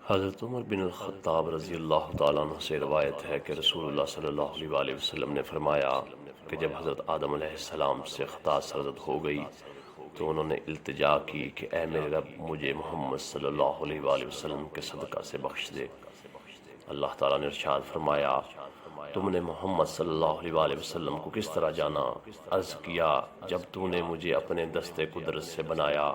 حضرت عمر بن الخطاب رضی اللہ تعالیٰ عنہ سے روایت ہے کہ رسول اللہ صلی اللہ علیہ وآلہ وسلم نے فرمایا کہ جب حضرت آدم علیہ السلام سے خطا سرزد ہو گئی تو انہوں نے التجا کی کہ اے میرے رب مجھے محمد صلی اللہ علیہ وآلہ وسلم کے صدقہ سے بخش دے۔ اللہ تعالیٰ نے ارشاد فرمایا تم نے محمد صلی اللہ علیہ وآلہ وسلم کو کس طرح جانا؟ عرض کیا جب تو نے مجھے اپنے دست قدرت سے بنایا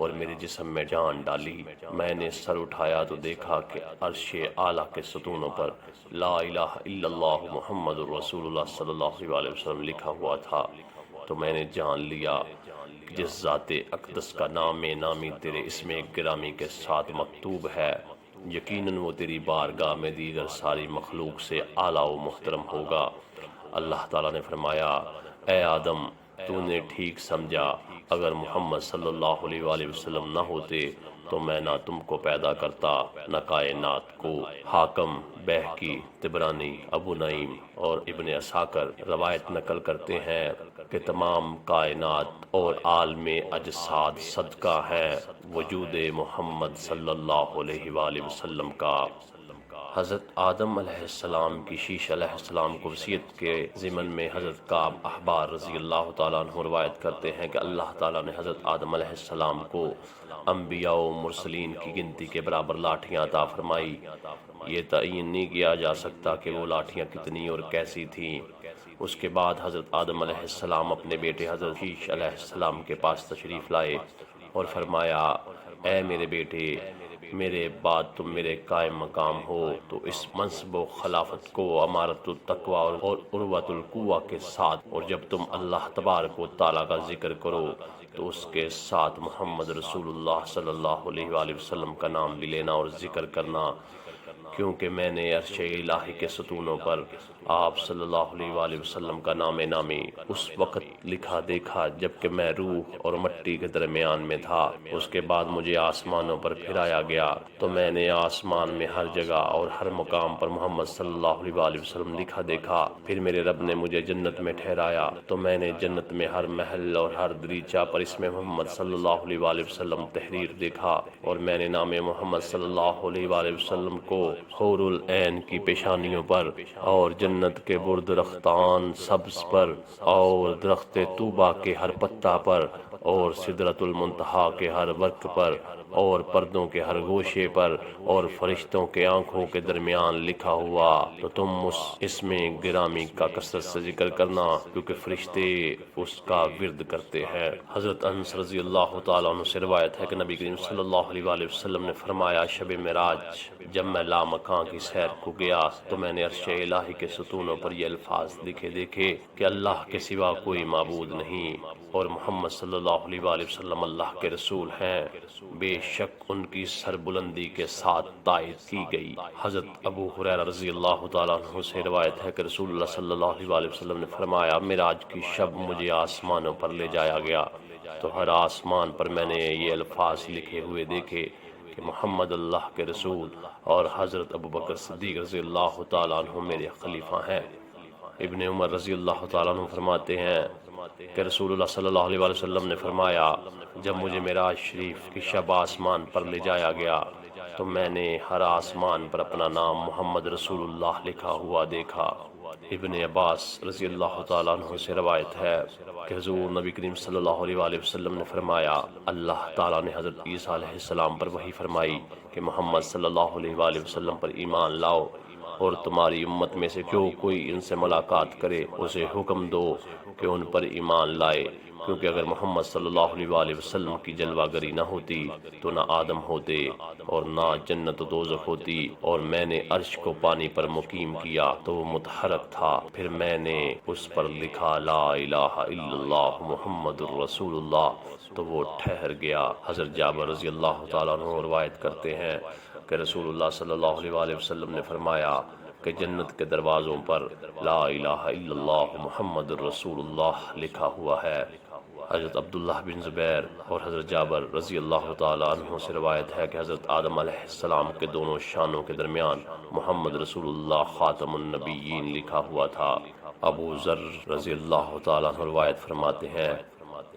اور میرے جسم میں جان ڈالی، میں نے سر اٹھایا تو دیکھا کہ عرش اعلیٰ کے ستونوں پر لا الہ الا اللہ محمد الرسول اللہ صلی اللہ علیہ وآلہ وسلم لکھا ہوا تھا، تو میں نے جان لیا کہ جس ذات اقدس کا نام نامی تیرے اسم گرامی کے ساتھ مکتوب ہے، یقیناً وہ تیری بارگاہ میں دیگر ساری مخلوق سے اعلیٰ و محترم ہوگا۔ اللہ تعالیٰ نے فرمایا اے آدم تو نے ٹھیک سمجھا، اگر محمد صلی اللہ علیہ وآلہ وسلم نہ ہوتے تو میں نہ تم کو پیدا کرتا نہ کائنات کو۔ حاکم، بیہقی، طبرانی، ابو نعیم اور ابن عساکر روایت نقل کرتے ہیں کہ تمام کائنات اور عالم اجساد صدقہ ہیں وجود محمد صلی اللہ علیہ وآلہ وسلم کا۔ حضرت آدم علیہ السلام کی شیش علیہ السلام کو وصیت کے ضمن میں حضرت کعب احبار رضی اللہ تعالیٰ عنہ روایت کرتے ہیں کہ اللہ تعالیٰ نے حضرت آدم علیہ السلام کو انبیاء و مرسلین کی گنتی کے برابر لاٹھیاں عطا فرمائی۔ یہ تعین نہیں کیا جا سکتا کہ وہ لاٹھیاں کتنی اور کیسی تھیں۔ اس کے بعد حضرت آدم علیہ السلام اپنے بیٹے حضرت شیش علیہ السلام کے پاس تشریف لائے اور فرمایا اے میرے بیٹے، میرے بعد تم میرے قائم مقام ہو تو اس منصب و خلافت کو امارت التقوی اور عروت القوہ کے ساتھ، اور جب تم اللہ تبارک و تعالیٰ کا ذکر کرو تو اس کے ساتھ محمد رسول اللہ صلی اللہ علیہ وآلہ وسلم کا نام بھی لینا اور ذکر کرنا، کیونکہ میں نے عرش الہی کے ستونوں پر آپ صلی اللہ علیہ وآلہ وسلم کا نام نامی اس وقت لکھا دیکھا جبکہ میں روح اور مٹی کے درمیان میں تھا۔ اس کے بعد مجھے آسمانوں پر پھرایا گیا تو میں نے آسمان میں ہر جگہ اور ہر مقام پر محمد صلی اللہ علیہ وآلہ وسلم لکھا دیکھا۔ پھر میرے رب نے مجھے جنت میں ٹھہرایا تو میں نے جنت میں ہر محل اور ہر دریچہ پر اسم محمد صلی اللہ علیہ وآلہ وسلم تحریر دیکھا، اور میں نے نام محمد صلی اللہ علیہ وآلہ وسلم کو حور العین کی پیشانیوں پر اور جنت کے بر درختان سبز پر اور درخت طوبہ کے ہر پتا پر اور سدرۃ المنتہا کے ہر ورق پر اور پردوں کے ہر گوشے پر اور فرشتوں کے آنکھوں کے درمیان لکھا ہوا، تو تم اس اسم گرامی کا کثرت سے ذکر کرنا کیونکہ فرشتے اس کا ورد کرتے ہیں۔ حضرت انس رضی اللہ تعالیٰ عنہ سے روایت ہے کہ نبی کریم صلی اللہ علیہ وآلہ وسلم نے فرمایا شب معراج جب میں لامکاں کی سیر کو گیا تو میں نے عرش الہی کے ستونوں پر یہ الفاظ لکھے دیکھے کہ اللہ کے سوا کوئی معبود نہیں اور محمد صلی اللہ علیہ وآلہ وسلم اللہ کے رسول ہیں، بے شک ان کی سربلندی کے ساتھ تائید کی گئی۔ حضرت ابو ہریرہ رضی اللہ تعالیٰ عنہ سے روایت ہے کہ رسول اللہ صلی اللہ علیہ وآلہ وسلم نے فرمایا معراج کی شب مجھے آسمانوں پر لے جایا گیا تو ہر آسمان پر میں نے یہ الفاظ لکھے ہوئے دیکھے کہ محمد اللہ کے رسول اور حضرت ابو بکر صدیق رضی اللہ تعالیٰ عنہ میرے خلیفہ ہیں۔ ابن عمر رضی اللہ تعالیٰ عنہ فرماتے ہیں کہ رسول اللہ صلی اللہ علیہ وآلہ وسلم نے فرمایا جب مجھے معراج شریف کی شب آسمان پر لے جایا گیا تو میں نے ہر آسمان پر اپنا نام محمد رسول اللہ لکھا ہوا دیکھا۔ ابن عباس رضی اللہ تعالیٰ عنہ سے روایت ہے کہ حضور نبی کریم صلی اللہ علیہ وآلہ وسلم نے فرمایا اللہ تعالیٰ نے حضرت عیسیٰ علیہ السلام پر وحی فرمائی کہ محمد صلی اللہ علیہ وآلہ وسلم پر ایمان لاؤ اور تمہاری امت میں سے جو کوئی ان سے ملاقات کرے اسے حکم دو کہ ان پر ایمان لائے، کیونکہ اگر محمد صلی اللہ علیہ وآلہ وسلم کی جلوہ گری نہ ہوتی تو نہ آدم ہوتے اور نہ جنت و دوزخ ہوتی، اور میں نے عرش کو پانی پر مقیم کیا تو وہ متحرک تھا، پھر میں نے اس پر لکھا لا الہ الا اللہ محمد الرسول اللہ تو وہ ٹھہر گیا۔ حضرت جابر رضی اللہ تعالیٰ عنہ روایت کرتے ہیں کہ رسول اللہ صلی اللہ علیہ وآلہ وسلم نے فرمایا کہ جنت کے دروازوں پر لا الہ الا اللہ محمد الرسول اللہ لکھا ہوا ہے۔ حضرت عبداللہ بن زبیر اور حضرت جابر رضی اللہ تعالیٰ عنہ سے روایت ہے کہ حضرت آدم علیہ السلام کے دونوں شانوں کے درمیان محمد رسول اللہ خاتم النبیین لکھا ہوا تھا۔ ابو ذر رضی اللہ تعالیٰ عنہ روایت فرماتے ہیں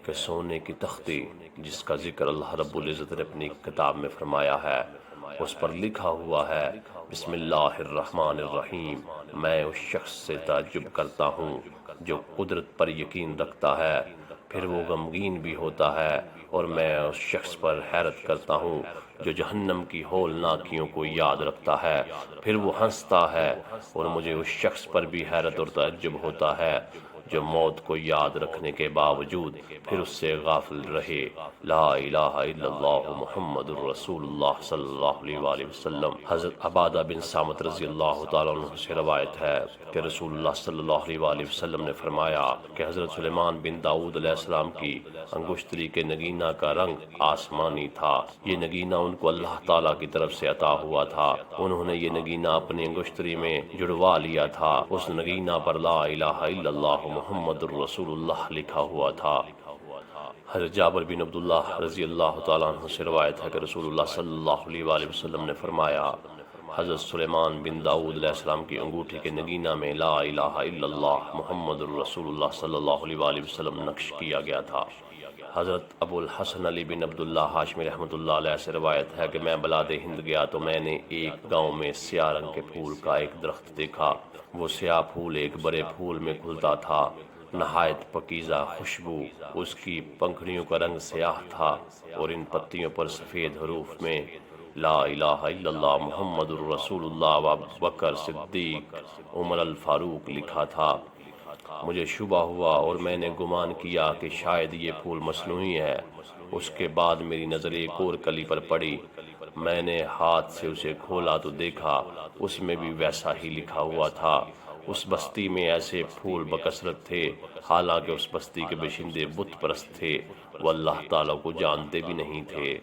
کہ سونے کی تختی جس کا ذکر اللہ رب العزت نے اپنی کتاب میں فرمایا ہے اس پر لکھا ہوا ہے بسم اللہ الرحمن الرحیم۔ میں اس شخص سے تعجب کرتا ہوں جو قدرت پر یقین رکھتا ہے پھر وہ غمگین بھی ہوتا ہے، اور میں اس شخص پر حیرت کرتا ہوں جو جہنم کی ہولناکیوں کو یاد رکھتا ہے پھر وہ ہنستا ہے، اور مجھے اس شخص پر بھی حیرت اور تعجب ہوتا ہے جو موت کو یاد رکھنے کے باوجود پھر اس سے غافل رہے۔ لا الہ الا اللہ محمد الرسول اللہ صلی اللہ علیہ وآلہ وسلم۔ حضرت عبادہ بن صامت رضی اللہ تعالیٰ عنہ سے روایت ہے کہ رسول اللہ صلی اللہ علیہ وآلہ وسلم نے فرمایا کہ حضرت سلیمان بن داؤد علیہ السلام کی انگشتری کے نگینہ کا رنگ آسمانی تھا۔ یہ نگینہ ان کو اللہ تعالیٰ کی طرف سے عطا ہوا تھا۔ انہوں نے یہ نگینہ اپنی انگشتری میں جڑوا لیا تھا۔ اس نگینہ پر لا الہ الا اللہ محمد الرسول اللہ لکھا ہوا تھا۔ حضرت جابر بن عبداللہ رضی اللہ تعالیٰ عنہ سے روایت ہے کہ رسول اللہ صلی اللہ علیہ وآلہ وسلم نے فرمایا حضرت سلیمان بن داؤد علیہ السلام کی انگوٹھی کے نگینہ میں لا الہ الا اللہ محمد الرسول اللہ صلی اللہ علیہ وآلہ وسلم نقش کیا گیا تھا۔ حضرت ابو الحسن علی بن عبداللہ ہاشمی رحمۃ اللہ علیہ سے روایت ہے کہ میں بلاد ہند گیا تو میں نے ایک گاؤں میں سیاہ رنگ کے پھول کا ایک درخت دیکھا۔ وہ سیاہ پھول ایک بڑے پھول میں کھلتا تھا، نہایت پکیزہ خوشبو، اس کی پنکھڑیوں کا رنگ سیاہ تھا اور ان پتیوں پر سفید حروف میں لا الہ الا اللہ محمد الرسول اللہ و ابوبکر صدیق عمر الفاروق لکھا تھا۔ مجھے شبہ ہوا اور میں نے گمان کیا کہ شاید یہ پھول مصنوعی ہے۔ اس کے بعد میری نظر ایک اور کلی پر پڑی، میں نے ہاتھ سے اسے کھولا تو دیکھا اس میں بھی ویسا ہی لکھا ہوا تھا۔ اس بستی میں ایسے پھول بکثرت تھے، حالانکہ اس بستی کے باشندے بت پرست تھے، وہ اللہ تعالیٰ کو جانتے بھی نہیں تھے۔